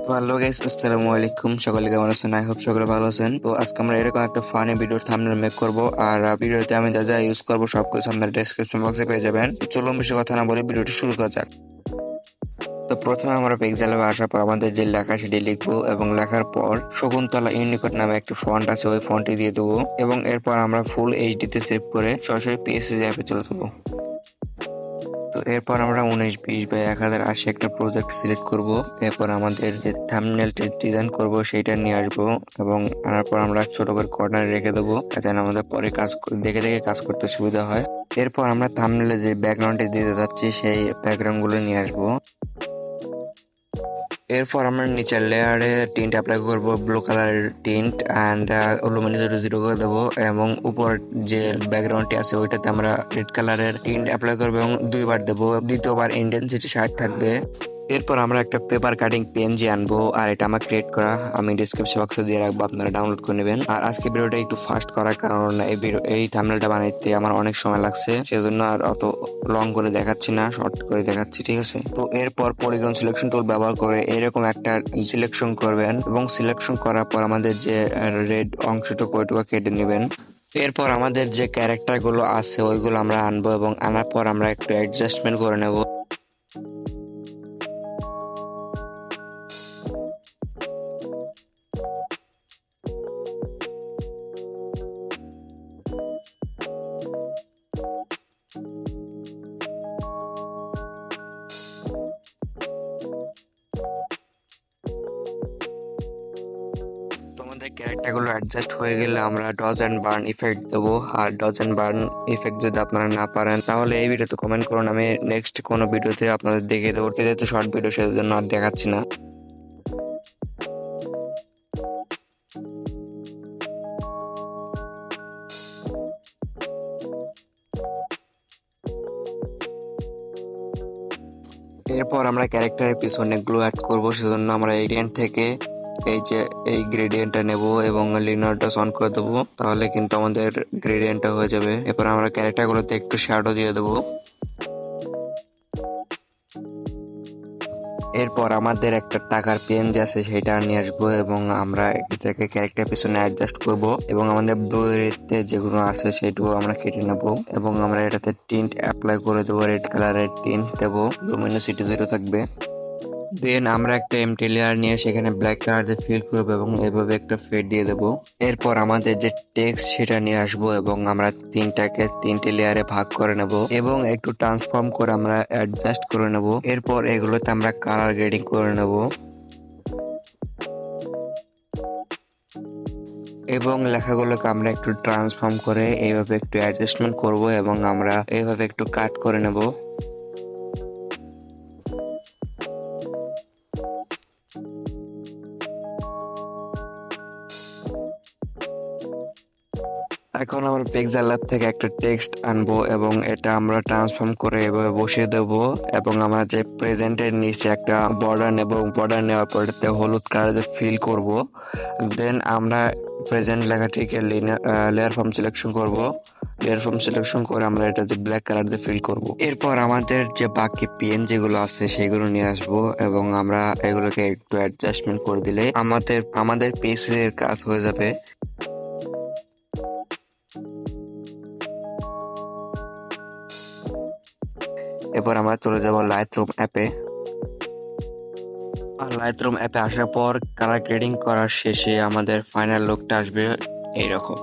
তো hello guys, আসসালামু আলাইকুম। সকলে কেমন আছেন? আই হোপ সকলে ভালো আছেন। তো আজকে আমরা এরকম একটা ফানি ভিডিওর থাম্বনেল মেক করব, আর ভিডিওতে আমি যা যা ইউজ করব সব কিছু আপনার ডেসক্রিপশন বক্সে পেয়ে যাবেন। তো চলুন বেশি কথা না বলে ভিডিওটি শুরু করা যাক। তো প্রথমে আমরা পিক্সেলে আসার পর আমাদের যে লেখা সেটি লিখবো, এবং লেখার পর শকুন্তলা ইউনিকোড নামে একটি ফন্ট আছে, ওই ফন্টটি দিয়ে দেবো, এবং এরপর আমরা ফুল এইচডি তে সেভ করে সরাসরি পিএসসি অ্যাপে চলে যাবো। তো এরপর আমরা 1920 বাই 1080 একটা প্রজেক্ট সিলেক্ট করব। এরপর আমাদের যে থাম্বনেলটা ডিজাইন করব সেইটা নিয়ে আসবো, এবং আনার পর আমরা ছোট করে কর্নারে রেখে দেবো, যেন আমাদের পরে দেখে দেখে কাজ করতে সুবিধা হয়। এরপর আমরা থাম্বনেলে যে ব্যাকগ্রাউন্ডে দিতে যাচ্ছি সেই ব্যাকগ্রাউন্ড গুলো নিয়ে আসবো। এরপর আমরা নিচের লেয়ারে টিন্ট অ্যাপ্লাই করবো, ব্লু কালারের টিন্ট, অ্যান্ড লুমিনোসিটি 0 করে দেবো, এবং উপর যে ব্যাকগ্রাউন্ডটি আছে ওইটাতে আমরা রেড কালারের টিন্ট অ্যাপ্লাই করবো এবং 2বার দেবো। দ্বিতীয়বার ইন্টেন্সিটি 60 থাকবে। এরপর আমরা একটা পেপার কাটিং পেনজি আনবো, আর এটা আমার ক্রিয়েট করা, আমি ডিসক্রিপশন বক্সে দিয়ে রাখবো, আপনারা ডাউনলোড করে নেবেন। আর আজকে ভিডিওটা একটু ফাস্ট করার কারণ এই থাম্বনেলটা বানাইতে আমার অনেক সময় লাগছে, সেজন্য আর অত লং করে দেখাচ্ছি না, শর্ট করে দেখাচ্ছি, ঠিক আছে? তো এরপর পলিগন সিলেকশন টুল ব্যবহার করে এরকম একটা সিলেকশন করবেন, এবং সিলেকশন করার পর আমাদের যে রেড অংশটুকু ওইটুকু কেটে নেবেন। এরপর আমাদের যে ক্যারেক্টার গুলো আছে ওইগুলো আমরা আনবো, এবং আনার পর আমরা একটু অ্যাডজাস্টমেন্ট করে নেব। তোমাদের ক্যারেক্টার গুলো অ্যাডজাস্ট হয়ে গেলে আমরা ডজ অ্যান্ড বার্ন ইফেক্ট দেবো। আর ডজ অ্যান্ড বার্ন ইফেক্ট যদি আপনারা না পারেন তাহলে এই ভিডিওতে কমেন্ট করুন, আমি নেক্সট কোনো ভিডিওতে আপনাদের দেখিয়ে দেবো। যেহেতু শর্ট ভিডিও সেজন্য আর দেখাচ্ছি না। এরপর আমরা ক্যারেক্টারের পিছনে গ্লো অ্যাড করবো, সেজন্য আমরা এরিয়ান থেকে এই গ্রেডিয়েন্টটা নেব এবং লিনারটা অন করে দেবো, তাহলে কিন্তু আমাদের গ্রেডিয়েন্টটা হয়ে যাবে। এরপর আমরা ক্যারেক্টারগুলোতে একটু শ্যাডো দিয়ে দেবো। এরপর আমাদের একটা টাকার পেন আছে সেটা নিয়ে আসবো, এবং আমরা এটাকে ক্যারেক্টার পিছনে অ্যাডজাস্ট করব, এবং আমাদের ব্লু এরিয়াতে যেগুলো আছে সেটুকু আমরা কেটে নেব, এবং আমরা এটাতে টিন্ট অ্যাপ্লাই করে দেবো, রেড কালারের টিন্ট দেবো, লুমিনোসিটি 0 থাকবে। দেন আমরা একটা এমটি লেয়ার নিয়ে সেখানে ব্ল্যাক কালার দিয়ে ফিল করবো, এবং এভাবে একটা ফেড দিয়ে দেবো। এরপর আমাদের যে টেক্সট সেটা নিয়ে আসবো, এবং আমরা তিনটাকে 3টে লেয়ারে ভাগ করে নেব, এবং একটু ট্রান্সফর্ম করে আমরা অ্যাডজাস্ট করে নেব। এরপর এগুলোতে আমরা কালার গ্রেডিং করে নেব, এবং লেখাগুলোকে আমরা একটু ট্রান্সফর্ম করে এইভাবে একটু অ্যাডজাস্টমেন্ট করব, এবং আমরা এইভাবে একটু কাট করে নেব। এখন আমরা পিক্সেল ল্যাব থেকে একটা টেক্সট আনবো, এবং এটা আমরা ট্রান্সফর্ম করে এভাবে বসিয়ে দেব, এবং আমরা যে প্রেজেন্টের নিচে একটা বর্ডার নেব, বর্ডার নেওয়ার পর এটাতে হলুদ কালারে ফিল করব। দেন আমরা প্রেজেন্ট লেখাটিকে লেয়ার ফর্ম সিলেকশন করব, লেয়ার ফর্ম সিলেকশন করে আমরা এটাতে ব্ল্যাক কালার দিয়ে ফিল করব। এরপর আমাদের যে বাকি পেন যেগুলো আছে সেগুলো নিয়ে আসবো, এবং আমরা এগুলোকে একটু অ্যাডজাস্টমেন্ট করে দিলে আমাদের পেজের কাজ হয়ে যাবে। এরপর আমরা চলে যাব লাইটরুম অ্যাপে। আর লাইটরুম অ্যাপে আসার পর কালার গ্রেডিং করার শেষে আমাদের ফাইনাল লুকটা আসবে এইরকম।